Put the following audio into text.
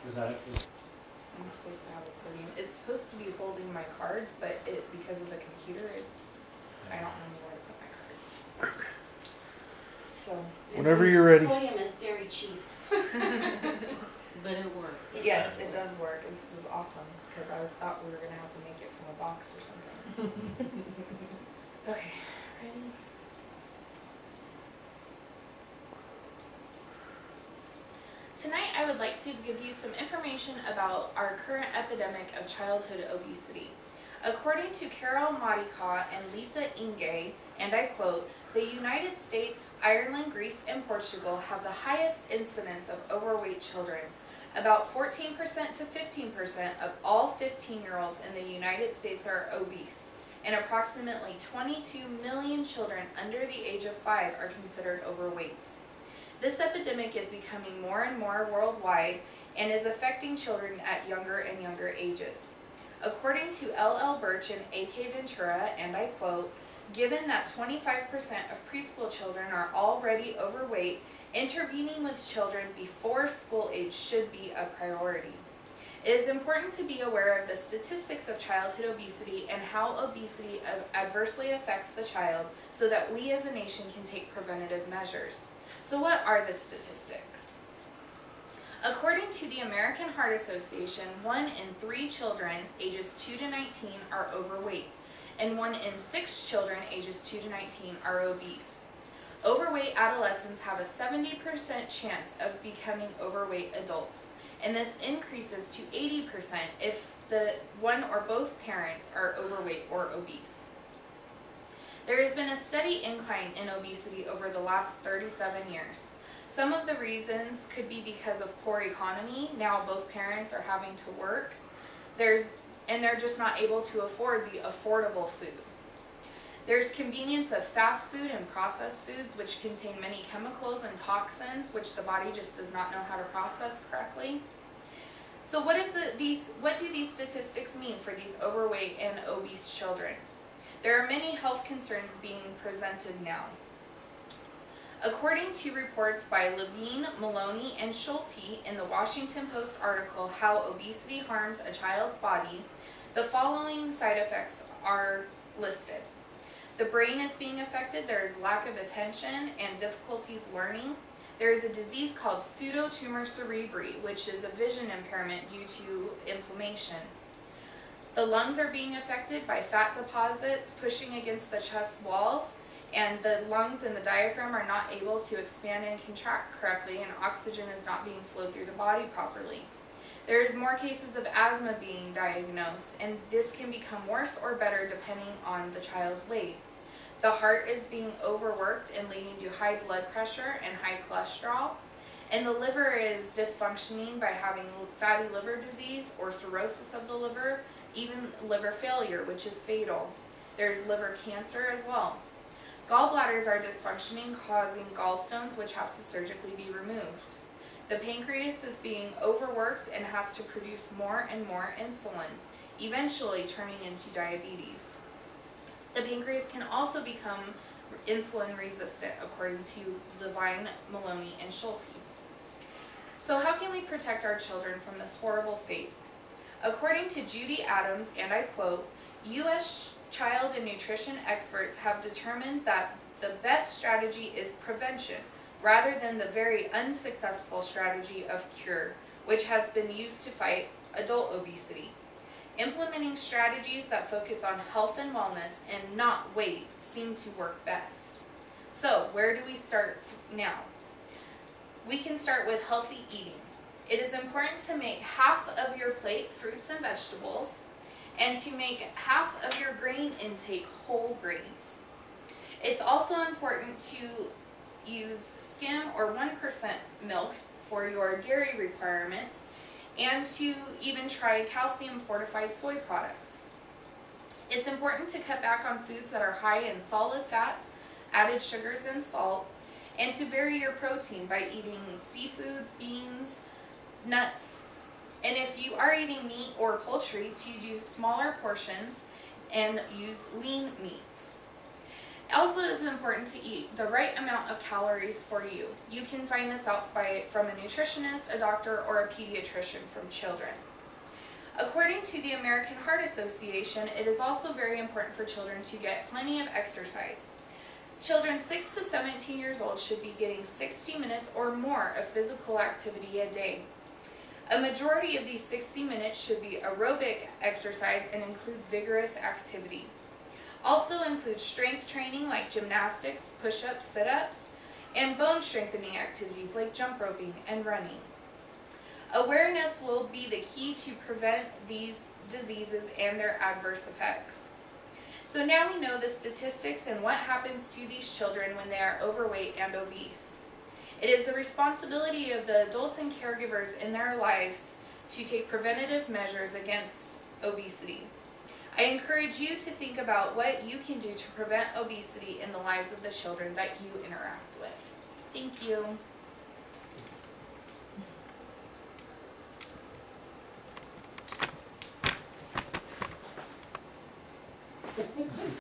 Is that it for I'm supposed to have a podium. It's supposed to be holding my cards, but because of the computer, I don't know where to put my cards. Okay. So Whenever you're ready. Podium is very cheap. But it works. yes, it does work. This is awesome because I thought we were gonna have to make it from a box or something. Okay, ready? Tonight I would like to give you some information about our current epidemic of childhood obesity. According to Carol Modica and Lisa Inge, and I quote, "The United States, Ireland, Greece, and Portugal have the highest incidence of overweight children. About 14% to 15% of all 15-year-olds in the United States are obese, and approximately 22 million children under the age of 5 are considered overweight. This epidemic is becoming more and more worldwide and is affecting children at younger and younger ages. According to L.L. Birch and A.K. Ventura, and I quote, given that 25% of preschool children are already overweight, intervening with children before school age should be a priority. It is important to be aware of the statistics of childhood obesity and how obesity adversely affects the child so that we as a nation can take preventative measures. So what are the statistics? According to the American Heart Association, 1 in 3 children ages 2 to 19 are overweight, and 1 in 6 children ages 2 to 19 are obese. Overweight adolescents have a 70% chance of becoming overweight adults, and this increases to 80% if the one or both parents are overweight or obese. There has been a steady incline in obesity over the last 37 years. Some of the reasons could be because of poor economy. Now both parents are having to work. And they're just not able to afford the affordable food. There's convenience of fast food and processed foods, which contain many chemicals and toxins, which the body just does not know how to process correctly. So what do these statistics mean for these overweight and obese children? There are many health concerns being presented now. According to reports by Levine, Maloney, and Schulte in the Washington Post article, How Obesity Harms a Child's Body, the following side effects are listed. The brain is being affected, there is lack of attention and difficulties learning. There is a disease called pseudotumor cerebri, which is a vision impairment due to inflammation. The lungs are being affected by fat deposits pushing against the chest walls, and the lungs and the diaphragm are not able to expand and contract correctly, and oxygen is not being flowed through the body properly. There's more cases of asthma being diagnosed, and this can become worse or better depending on the child's weight. The heart is being overworked and leading to high blood pressure and high cholesterol, and the liver is dysfunctioning by having fatty liver disease or cirrhosis of the liver, even liver failure, which is fatal. There's liver cancer as well. Gallbladders are dysfunctioning, causing gallstones, which have to surgically be removed. The pancreas is being overworked and has to produce more and more insulin, eventually turning into diabetes. The pancreas can also become insulin resistant, according to Levine, Maloney, and Schulte. So how can we protect our children from this horrible fate? According to Judy Adams, and I quote, U.S. child and nutrition experts have determined that the best strategy is prevention, rather than the very unsuccessful strategy of cure, which has been used to fight adult obesity. Implementing strategies that focus on health and wellness and not weight seem to work best. So, where do we start now? We can start with healthy eating. It is important to make half of your plate fruits and vegetables, and to make half of your grain intake whole grains. It's also important to use skim or 1% milk for your dairy requirements, and to even try calcium fortified soy products. It's important to cut back on foods that are high in solid fats, added sugars, and salt, and to vary your protein by eating seafoods, beans, nuts, and if you are eating meat or poultry, to do smaller portions and use lean meats. Also, it's important to eat the right amount of calories for you. You can find this out from a nutritionist, a doctor, or a pediatrician from children. According to the American Heart Association, it is also very important for children to get plenty of exercise. Children 6 to 17 years old should be getting 60 minutes or more of physical activity a day. A majority of these 60 minutes should be aerobic exercise and include vigorous activity. Also include strength training like gymnastics, push-ups, sit-ups, and bone strengthening activities like jump roping and running. Awareness will be the key to prevent these diseases and their adverse effects. So now we know the statistics and what happens to these children when they are overweight and obese. It is the responsibility of the adults and caregivers in their lives to take preventative measures against obesity. I encourage you to think about what you can do to prevent obesity in the lives of the children that you interact with. Thank you.